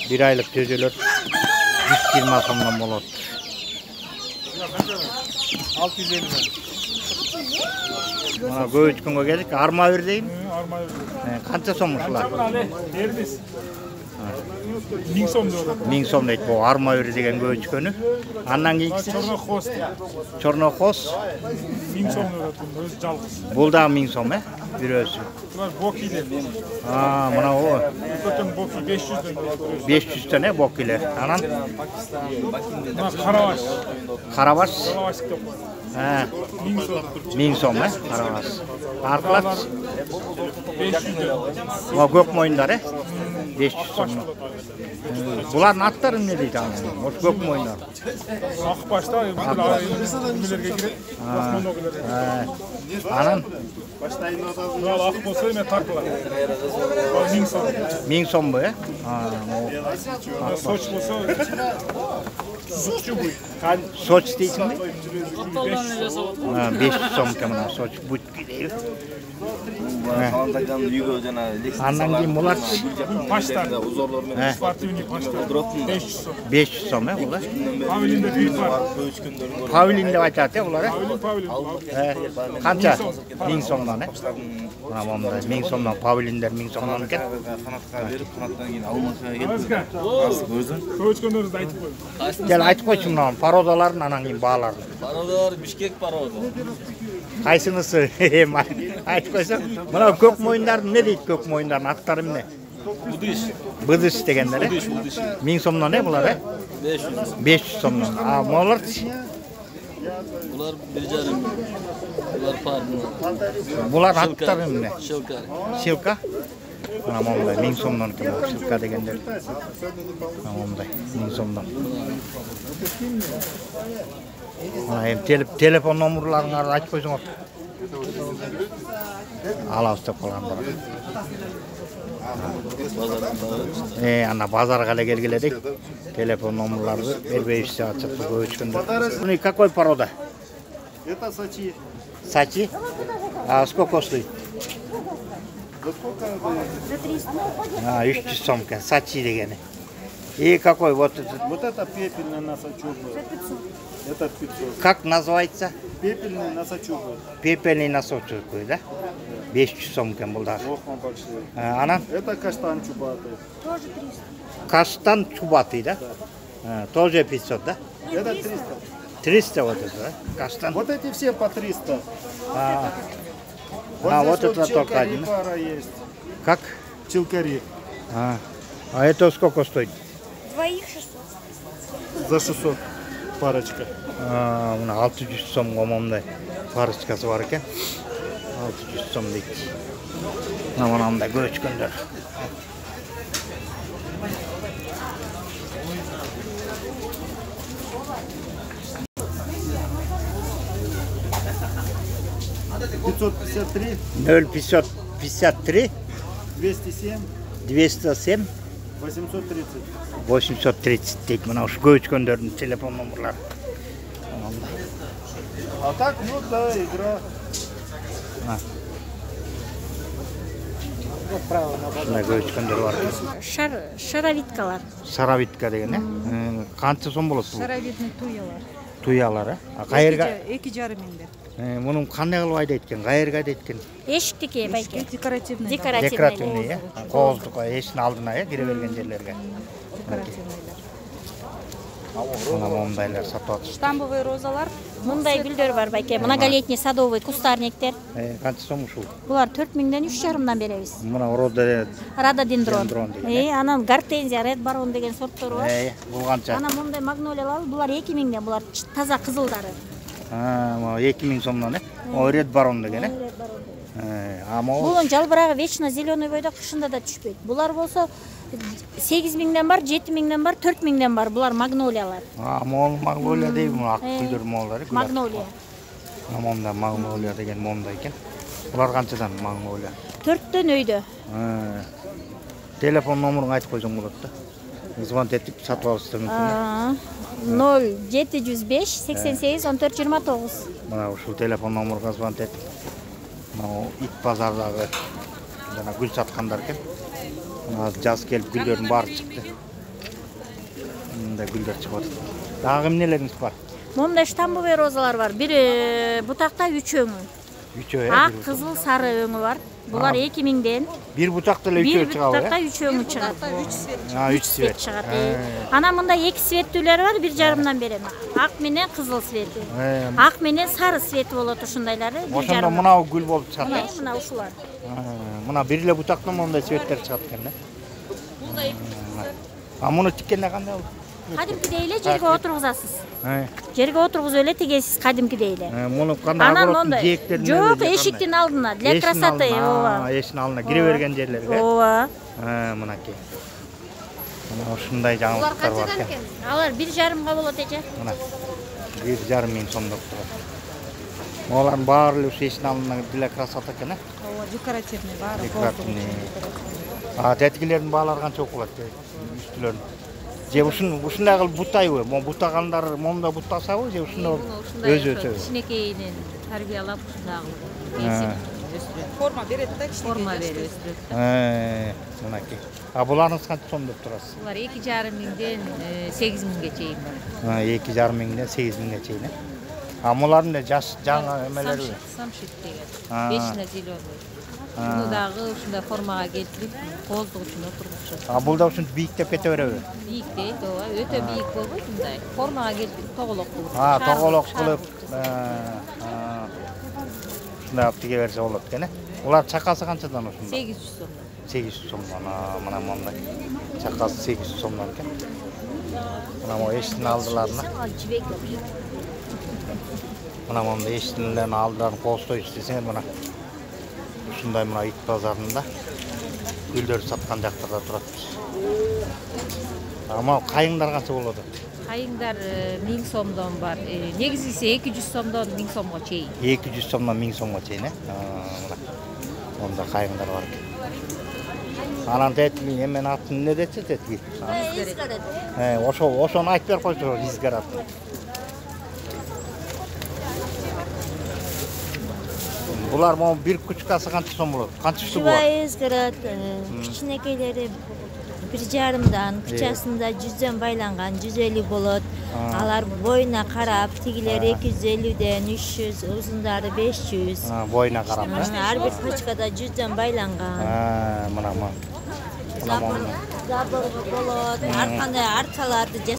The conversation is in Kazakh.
Bir aylık tözelör 120 somdan болады. 650 lira. Mana көйткөнгө келдик, арма бер дейм. Arma öyle. Канча сом ушулар? Veriniz. 1000 som diyor. 1000 сом дейт бу арма бер деген көйткөнү. Андан кийинкиси Çornokhos. Чорнохос. 1000 som diyor. Öz жалгыз. Бул да 1000 сом, бирөөсү. Bunlar bokiler. Мына о Ötön boki 500 dön. 500 төн бокилер. Анан Bunlar karavaş. карабаш. Karavaş kitap. 1000 som. 1000 сом, карабаш. Аркылар 500 dön. о көк моюндар, 500 сом. Булардын аттары эмне дейт аны? Ош көк моюндар. Akbaş'ta ümmelerge girip Osmanlıgılar. Анан Bunlar akı bolsa yine takılar. 1000 som. 1000 сом бу, Soç bolsa Zukçu bu. Соч дейсиң бе? 500 500 сом мына соч бутки дейт. Антаган үйгө жана Андан кийин булар Paşlar. Спортивный paşlar. 500 som. 500 сом, булар. Pavilinde büyük var. Павлин деп айтат, булар. Pavilion. Канча? 1000 сомдон, Мына момундай 1000 сомдон павлиндер 1000 сомдон экен. канатка берип, канаттан кийин Алматыга келип, Özge. өзүн Köçkönlerinizi aytıp koyun. Кел айтып койчу мына пародаларын анан кийин бааларын. Пародалар Бишкек парода. Кайсынысы? Айтып койсоң, мына көк моюндардын эмне дейт көк моюндардын аттары эмне? Будиш. Быдыш дегендер, 1000 сомдон булар, 500. 500 сомдон. Молар Булар 1,5. Булар парны. булар аттары эмне? Шилка. Шилка. Мына момундай 1000 сомдон экен шилка дегендер. Мына момундай 1000 сомдон. Мына эми телефон номерларыңарды айтып койсоңор. Алабыз деп калган бар. Ана базарга эле келгиле дейт. Телефон номерларды бербейбиз ачып көчкөндөр. Ну и какой порода? Это сачи. Сачи? А сколько стоит? За сколько? За 300. 300 сом екен, сачи дегени. И какой вот этот? Вот это пепельный носочок. За 500. Это 500. Как называется? Пепельный носочок. Пепельный носочек, да? 500 сом екен бул дагы. Ох, он большой. Анан Это каштан чубатый. Тоже 300. каштан чубатый, да? Тоже 500, да? Это 300. 300 вот это, да? Каштан. Вот эти все по 300. Вот здесь это только чилкари один. пара есть. Как? Чилкари. А это сколько стоит? Двоих 600. За 600 парочка. Мына 600 сомго момундай парочкасы бар экен. 600 сом дейт. Мына мындай көчкөндөр. $553, 0553 207, 207 830. 830 дейт. Мына ушу көчкөндөрдүн телефон номерлары. А так, ну да, игра. Мына көчкөндөр бар. Шаровиткалар. Саравитка деген, канча сом болот бул? Шаровидный туялар. Туялар, кайерга? 2,5 миңдер. Мунун кандай кылып айдайт экен? Кайерга айдайт экен? Эшиктики байке. Декоративный. Декоративный, кооздук эшиктин алдына, кире берген жерлерге. Декоративныйлар. Мына момундайлар сатып атышты. Штамбовый розалар. Мындай гүлдөр бар байке. Многолетний садовый кустарниктер. Канча сом ушул? Булар 4000ден 3,5-дан беребиз. Мына рода Рододендрон. деген. Анан гортензия, ред барон деген сорттор бар. Бул канча? Анан мындай магнолиялар, булар 2000ден, булар таза кызылдары. 2000 сомдон, ред барон деген, Булун жалбырагы вечно зеленый бойдо кышында да түшпөйт. Булар болсо 8000ден бар, 7000ден бар, 4000ден бар. Булар магнолиялар. Мол магнолия дейм, ак гүлдөр молдары. Магнолия. Монда магнолия деген монда экен. Булар канчадан магнолия? 4төн өйдө. Телефон номерин айтып койсоң болот да. Звонок этип сатып алышты мүмкүн. 0705 88 14 29. Мына ушул телефон номерге звонок этип, ит базардагы жана гүл саткандар экен. Jaz kelip güllerin bari çıktı. Bunda güller çıkıyor. Daha neleriniz var? Momda штамбовый розалар бар. Bir butakta 3 öngü. 3 öğe. Ak, kızıl, sarı öngü var. Bular 2000'den. Bir butakta 3 öğe Bir çıkıyor. butakta 3 öngü çıkar. Ha 3 Svet svet. çıkar. Ana mında 2 svetlüler var, 1,5'dan berem. Ak menen kızıl sveti. Ak menen sarı sveti bolot uşundaylары. Oşonda mına gül bolup çıkar. Mına uşular. Mına birle butakta monday svetler çıkат eкен да. А муну тиккенде кандай болду? Кадимкидей жерге отургузасыз. He. Жерге отургузуп эле тигесиз кадимкидей эле. Муну кандай Анан огородун ондай. жээктерине Жок, эшиктин алдына, для красоты, ооба. Эшиктин алдына кире берген жерлерге. Ооба. Мынакей. Мына ушундай жаңылыктар бар экен. Алар 1,5 болот эже. Мына 1,5 миң сомдоп турат. Олардын баары ушу эшиктин алдына для красоты экен, Ооба, декоративный баары. Декоративный. Тетигилердин баалары канча болот? Үстүлөрүн. Же ушундай кылып бутайбы? Бутагандар момда бутасабы же ушундай өзү. Кичинекейинен тарбиялап ушундай кылып өстүрөт. Forma berет да, Форма берип өстүрөт. Мынакей. Буларыңыз канча сомдоп турасыз? Булар 2,5 миңден 8 миңге чейин бар. 2,5 миңден 8 миңге чейин. Мулардын жаш жаңы эмелери. Самшит деген. Вечно зеленый. Буну дагы ушундай формага келтирип, кооздук үчүн отургузушат. Бул да ушинтип бийиктеп кете береби? Бийиктейт, ооба, өтө бийик болбойт мындай. Формага келтирип тоголок кылып. Тоголок кылып. Ушундай алып тиге берсе болот экен. Улар чакасы канчадан ушунда? 800 сом. 800 сомдон. Мына мондай. Чакасы 800 сомдон экен. Мына мо эшиктин алдыларына. Мына мондай эшиктин алдыларын коостойчу десеңер мына. Ушундай мына ит базарында гүлдөр саткан жактарда турат. Ама кайыңдар канча болот? Кайыңдар 1000 сомдон бар. Негизгиси 200 сомдон 1000 сомго чейин. 200 сомдон 1000 сомго чейин, мына. Онда кайыңдар бар экен. Анан тетиги эмен атын эмне дечи тетиги? Ошону айтып берип койчу, Изгарат. Булар mo bir küçükası kança som bolot? Kança şu bu? Изгарат, кичинекейлери 1,5dan, кычасында 100дөн байланган 150 болот. Алар боюна карап, тигилери 250ден 300, узундары 500. Boyuna karap. Ар бир кычкада 100дөн байланган. Мына. Заборго болот, ар кандай арчаларды